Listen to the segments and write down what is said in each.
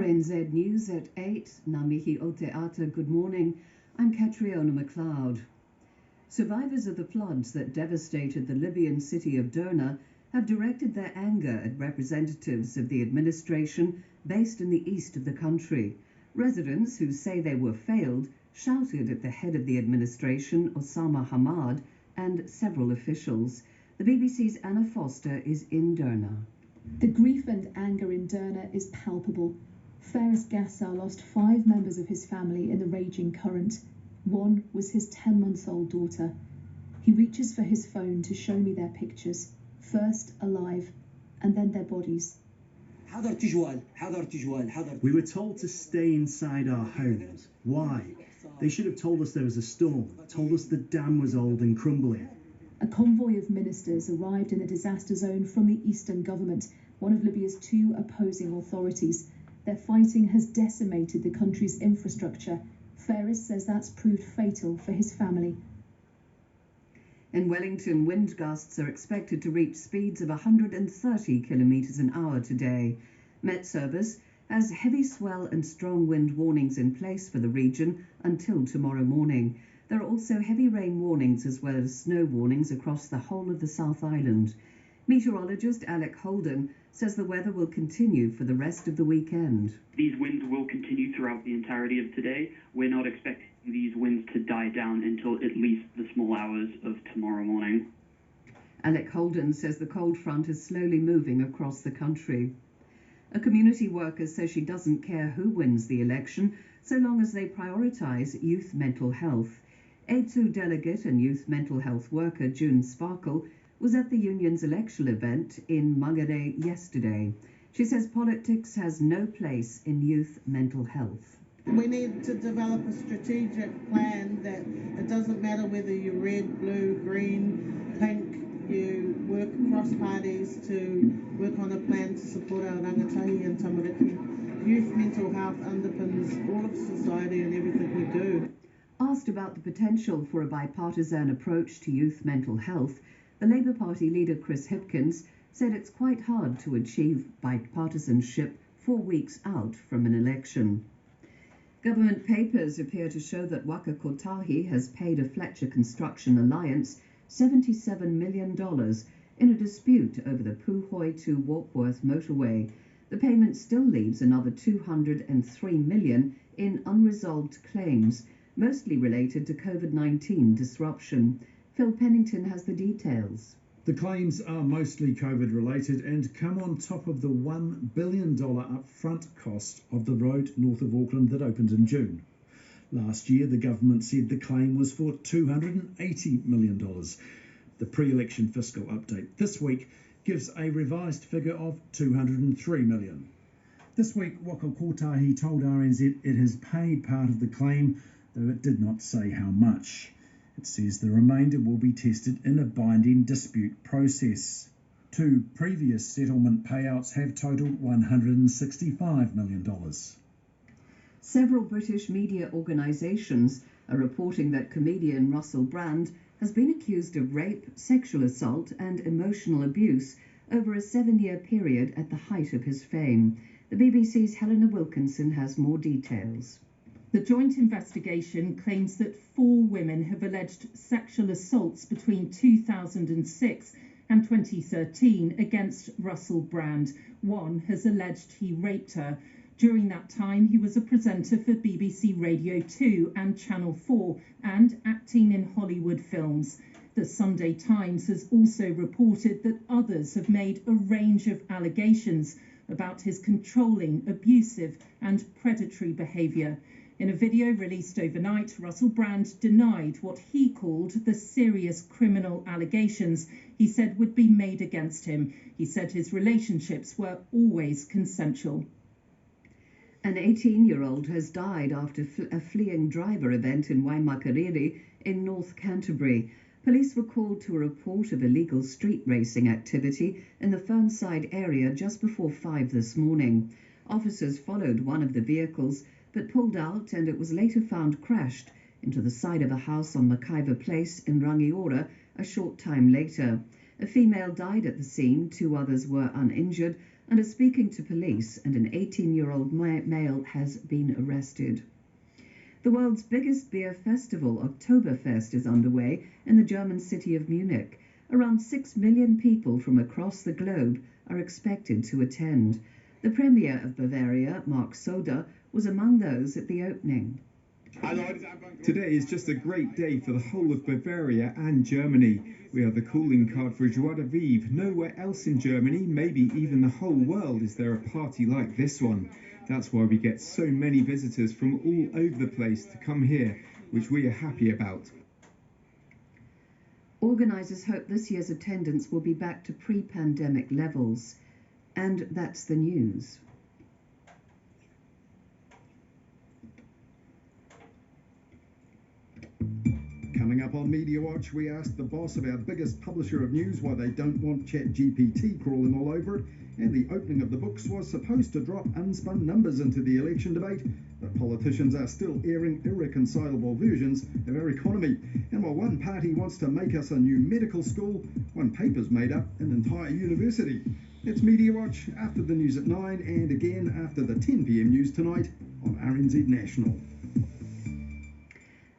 RNZ News at 8. Ngā mihi o te ata, good morning. I'm Catriona McLeod. Survivors of the floods that devastated the Libyan city of Derna have directed their anger at representatives of the administration based in the east of the country. Residents who say they were failed shouted at the head of the administration, Osama Hamad, and several officials. The BBC's Anna Foster is in Derna. The grief and anger in Derna is palpable. Faris Gassar lost 5 members of his family in the raging current. One was his 10-month-old daughter. He reaches for his phone to show me their pictures, first alive and then their bodies. We were told to stay inside our homes. Why? They should have told us there was a storm, told us the dam was old and crumbling. A convoy of ministers arrived in the disaster zone from the Eastern government, one of Libya's 2 opposing authorities. Their fighting has decimated the country's infrastructure. Faris says that's proved fatal for his family. In Wellington, wind gusts are expected to reach speeds of 130 kilometres an hour today. Met Service has heavy swell and strong wind warnings in place for the region until tomorrow morning. There are also heavy rain warnings as well as snow warnings across the whole of the South Island. Meteorologist Alec Holden says the weather will continue for the rest of the weekend. These winds will continue throughout the entirety of today. We're not expecting these winds to die down until at least the small hours of tomorrow morning. Alec Holden says the cold front is slowly moving across the country. A community worker says she doesn't care who wins the election so long as they prioritise youth mental health. A2 delegate and youth mental health worker June Sparkle was at the union's election event in Mangere yesterday. She says politics has no place in youth mental health. We need to develop a strategic plan that it doesn't matter whether you're red, blue, green, pink, you work across parties to work on a plan to support our rangatahi and tamariki. Youth mental health underpins all of society and everything we do. Asked about the potential for a bipartisan approach to youth mental health, the Labour Party leader Chris Hipkins said it's quite hard to achieve bipartisanship 4 weeks out from an election. Government papers appear to show that Waka Kotahi has paid a Fletcher Construction Alliance $77 million in a dispute over the Puhoi to Warkworth motorway. The payment still leaves another $203 million in unresolved claims, mostly related to COVID-19 disruption. Phil Pennington has the details. The claims are mostly COVID related and come on top of the $1 billion upfront cost of the road north of Auckland that opened in June. Last year, the government said the claim was for $280 million. The pre-election fiscal update this week gives a revised figure of $203 million. This week, Waka Kotahi told RNZ it has paid part of the claim, though it did not say how much. It says the remainder will be tested in a binding dispute process. 2 previous settlement payouts have totaled $165 million. Several British media organisations are reporting that comedian Russell Brand has been accused of rape, sexual assault and emotional abuse over a 7-year period at the height of his fame. The BBC's Helena Wilkinson has more details. The joint investigation claims that 4 women have alleged sexual assaults between 2006 and 2013 against Russell Brand. One has alleged he raped her. During that time, he was a presenter for BBC Radio 2 and Channel 4 and acting in Hollywood films. The Sunday Times has also reported that others have made a range of allegations about his controlling, abusive and predatory behaviour. In a video released overnight, Russell Brand denied what he called the serious criminal allegations he said would be made against him. He said his relationships were always consensual. An 18-year-old has died after a fleeing driver event in Waimakariri in North Canterbury. Police were called to a report of illegal street racing activity in the Fernside area just before 5 this morning. Officers followed one of the vehicles but pulled out, and it was later found crashed into the side of a house on Mackayver Place in Rangiora a short time later. A female died at the scene, 2 others were uninjured, and is speaking to police, and an 18-year-old male has been arrested. The world's biggest beer festival, Oktoberfest, is underway in the German city of Munich. Around 6 million people from across the globe are expected to attend. The Premier of Bavaria, Mark Soder, was among those at the opening. Today is just a great day for the whole of Bavaria and Germany. We are the calling card for Joie de Vivre. Nowhere else in Germany, maybe even the whole world, is there a party like this one. That's why we get so many visitors from all over the place to come here, which we are happy about. Organisers hope this year's attendance will be back to pre-pandemic levels. And that's the news. Coming up on Media Watch, we asked the boss of our biggest publisher of news why they don't want ChatGPT crawling all over it, and the opening of the books was supposed to drop unspun numbers into the election debate, but politicians are still airing irreconcilable versions of our economy. And while one party wants to make us a new medical school, one paper's made up an entire university. It's Media Watch after the news at 9 and again after the 10 p.m. news tonight on RNZ National.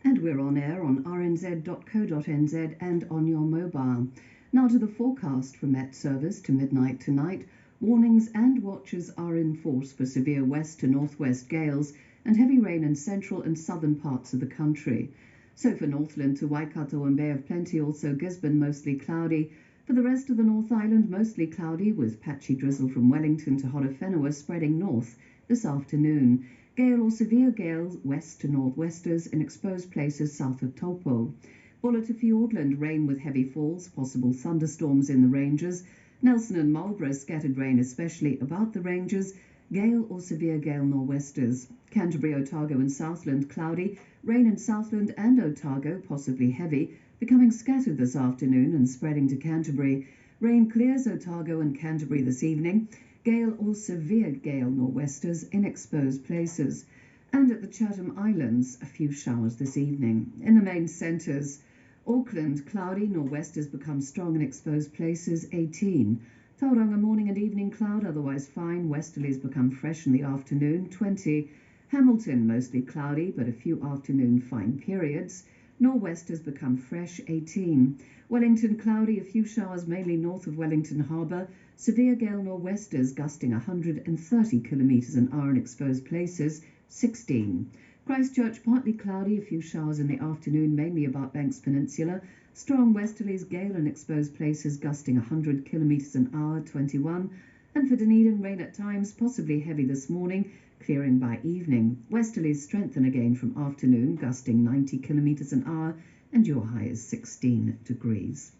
And we're on air on rnz.co.nz and on your mobile. Now to the forecast from Met Service to midnight tonight. Warnings and watches are in force for severe west to northwest gales and heavy rain in central and southern parts of the country. So for Northland to Waikato and Bay of Plenty, also Gisborne, mostly cloudy. For the rest of the North Island, mostly cloudy with patchy drizzle from Wellington to Horowhenua spreading north this afternoon. Gale or severe gales west to northwesters in exposed places south of Taupo. Buller to Fiordland, rain with heavy falls, possible thunderstorms in the ranges. Nelson and Marlborough, scattered rain especially about the ranges. Gale or severe gale nor'westers. Canterbury, Otago and Southland, cloudy. Rain in Southland and Otago, possibly heavy, becoming scattered this afternoon and spreading to Canterbury. Rain clears Otago and Canterbury this evening. Gale or severe gale nor'westers in exposed places. And at the Chatham Islands, a few showers this evening. In the main centres, Auckland, cloudy, nor'westers become strong in exposed places, 18. Tauranga, morning and evening cloud, otherwise fine. Westerlies become fresh in the afternoon, 20. Hamilton, mostly cloudy, but a few afternoon fine periods. Nor'westers become fresh, 18. Wellington, cloudy, a few showers mainly north of Wellington Harbour. Severe gale nor'westers gusting 130 kilometres an hour in exposed places, 16. Christchurch, partly cloudy, a few showers in the afternoon, mainly about Banks Peninsula. Strong westerlies, gale in exposed places, gusting 100 kilometres an hour, 21. And for Dunedin, rain at times, possibly heavy this morning, clearing by evening. Westerlies strengthen again from afternoon, gusting 90 kilometres an hour, and your high is 16 degrees.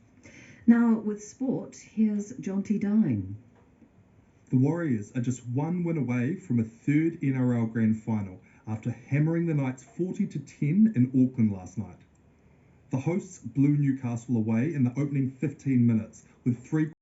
Now, with sport, here's Jonty Dine. The Warriors are just one win away from a third NRL Grand Final after hammering the Knights 40-10 in Auckland last night. The hosts blew Newcastle away in the opening 15 minutes with 3